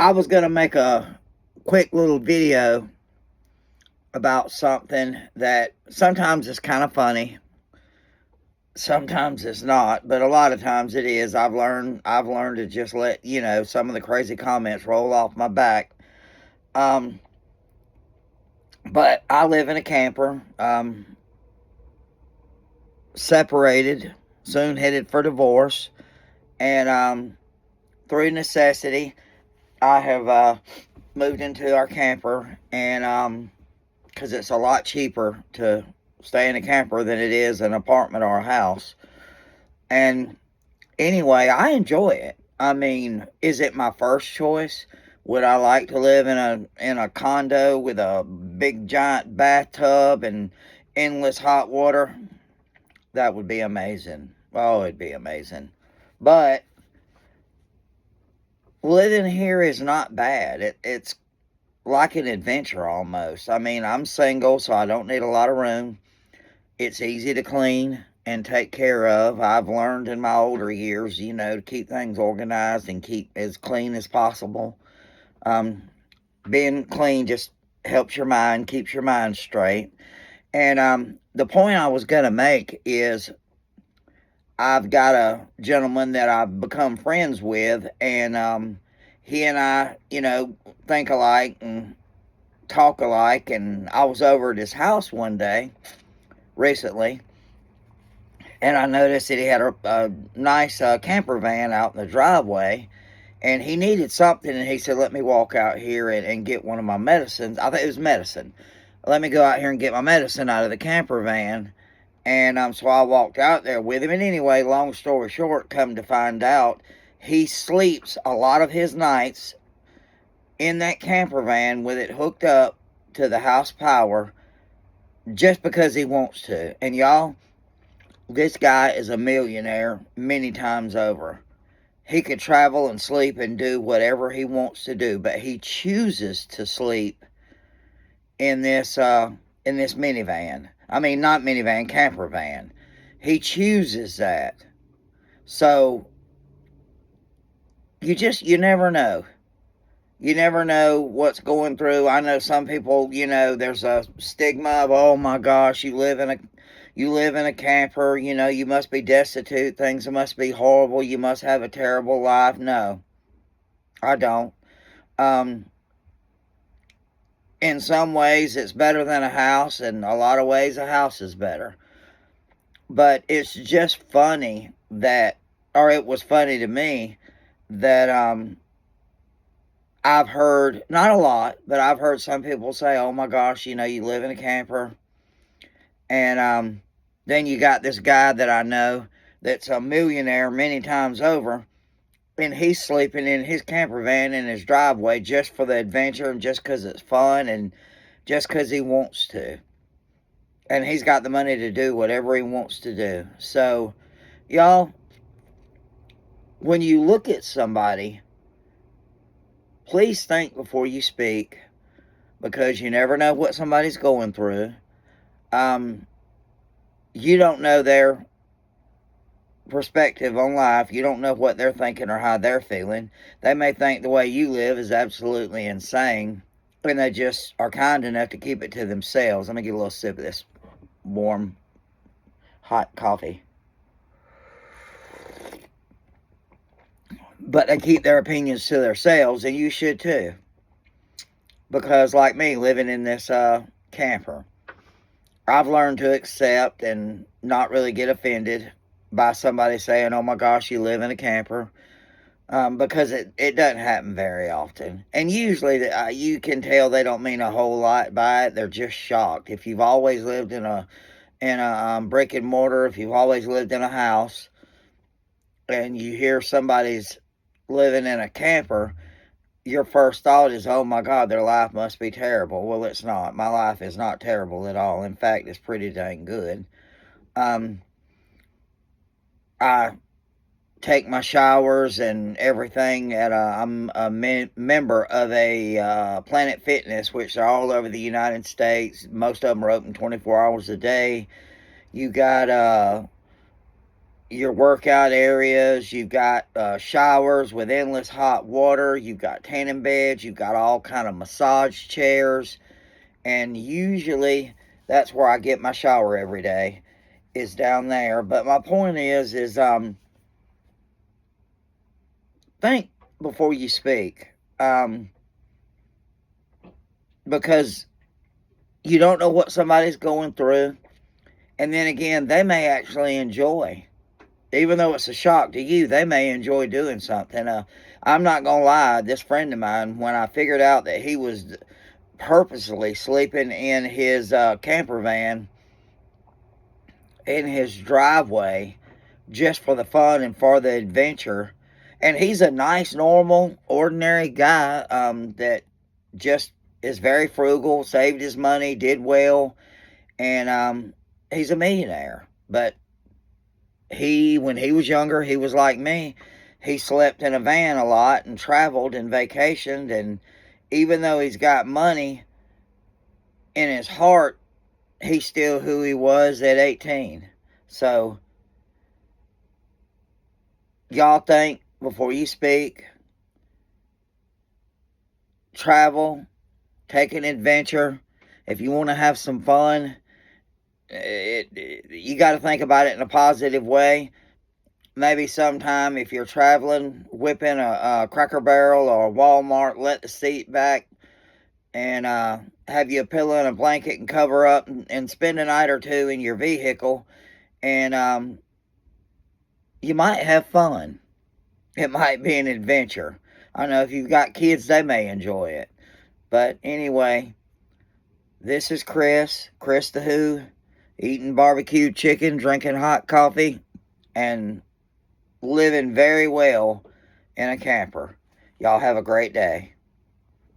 I was going to make a quick little video about something that sometimes is kind of funny, sometimes it's not, but a lot of times it is. I've learned to just let, some of the crazy comments roll off my back. Um but I live in a camper, separated, soon headed for divorce, and through necessity I have moved into our camper, and because it's a lot cheaper to stay in a camper than it is an apartment or a house. And anyway, I enjoy it. I mean, is it my first choice? Would I like to live in a condo with a big giant bathtub and endless hot water? That would be amazing. Oh, it'd be amazing. But living here is not bad. It's like an adventure almost. I mean, I'm single, so I don't need a lot of room. It's easy to clean and take care of. I've learned in my older years, to keep things organized and keep as clean as possible. Um, Being clean just helps your mind, keeps your mind straight. And the point I was going to make is I've got a gentleman that I've become friends with, and he and I, think alike and talk alike. And I was over at his house one day recently, and I noticed that he had a nice camper van out in the driveway, and he needed something, and he said, let me walk out here and get one of my medicines. I think it was medicine. Let me go out here and get my medicine out of the camper van. And so I walked out there with him. And anyway, long story short, come to find out, he sleeps a lot of his nights in that camper van with it hooked up to the house power just because he wants to. And y'all, this guy is a millionaire many times over. He could travel and sleep and do whatever he wants to do, but he chooses to sleep in this minivan. I mean, not minivan, camper van. He chooses that. So you never know. You never know what's going through. I know some people, there's a stigma of, oh my gosh, you live in a camper, you must be destitute, things must be horrible, you must have a terrible life. No, I don't. Um, in some ways, it's better than a house, and a lot of ways, a house is better. But it's just funny that, or it was funny to me that I've heard, not a lot, but I've heard some people say, oh my gosh, you live in a camper. And then you got this guy that I know that's a millionaire many times over, and he's sleeping in his camper van in his driveway just for the adventure and just because it's fun and just because he wants to. And he's got the money to do whatever he wants to do. So, y'all, when you look at somebody, please think before you speak, because you never know what somebody's going through. You don't know their perspective on life. You don't know what they're thinking or how they're feeling. They may think the way you live is absolutely insane, and they just are kind enough to keep it to themselves. Let me get a little sip of this warm, hot coffee. But they keep their opinions to themselves, and you should too. Because, like me, living in this camper, I've learned to accept and not really get offended by somebody saying, oh my gosh, you live in a camper. Because it doesn't happen very often. And usually you can tell they don't mean a whole lot by it. They're just shocked. If you've always lived in a brick and mortar, if you've always lived in a house, and you hear somebody's living in a camper, your first thought is, oh my God, their life must be terrible. Well, it's not. My life is not terrible at all. In fact, it's pretty dang good. I take my showers and everything I'm a member of a Planet Fitness, which are all over the United States. Most of them are open 24 hours a day. You got your workout areas. You've got showers with endless hot water. You've got tanning beds. You've got all kind of massage chairs. And usually that's where I get my shower every day, is down there. But my point is think before you speak. Because you don't know what somebody's going through. And then again, they may actually enjoy, even though it's a shock to you, they may enjoy doing something. I'm not going to lie, this friend of mine, when I figured out that he was purposely sleeping in his camper van in his driveway just for the fun and for the adventure, and he's a nice, normal, ordinary guy that just is very frugal, saved his money, did well, and he's a millionaire. But when he was younger, he was like me. He slept in a van a lot and traveled and vacationed, and even though he's got money in his heart, he's still who he was at 18. So, y'all think before you speak. Travel, take an adventure. If you want to have some fun, you got to think about it in a positive way. Maybe sometime if you're traveling, whip in a Cracker Barrel or a Walmart, let the seat back, and have you a pillow and a blanket and cover up, and spend a night or two in your vehicle, and you might have fun. It might be an adventure. I know if you've got kids, they may enjoy it. But anyway, this is Chris the Who, eating barbecue chicken, drinking hot coffee, and living very well in a camper. Y'all have a great day.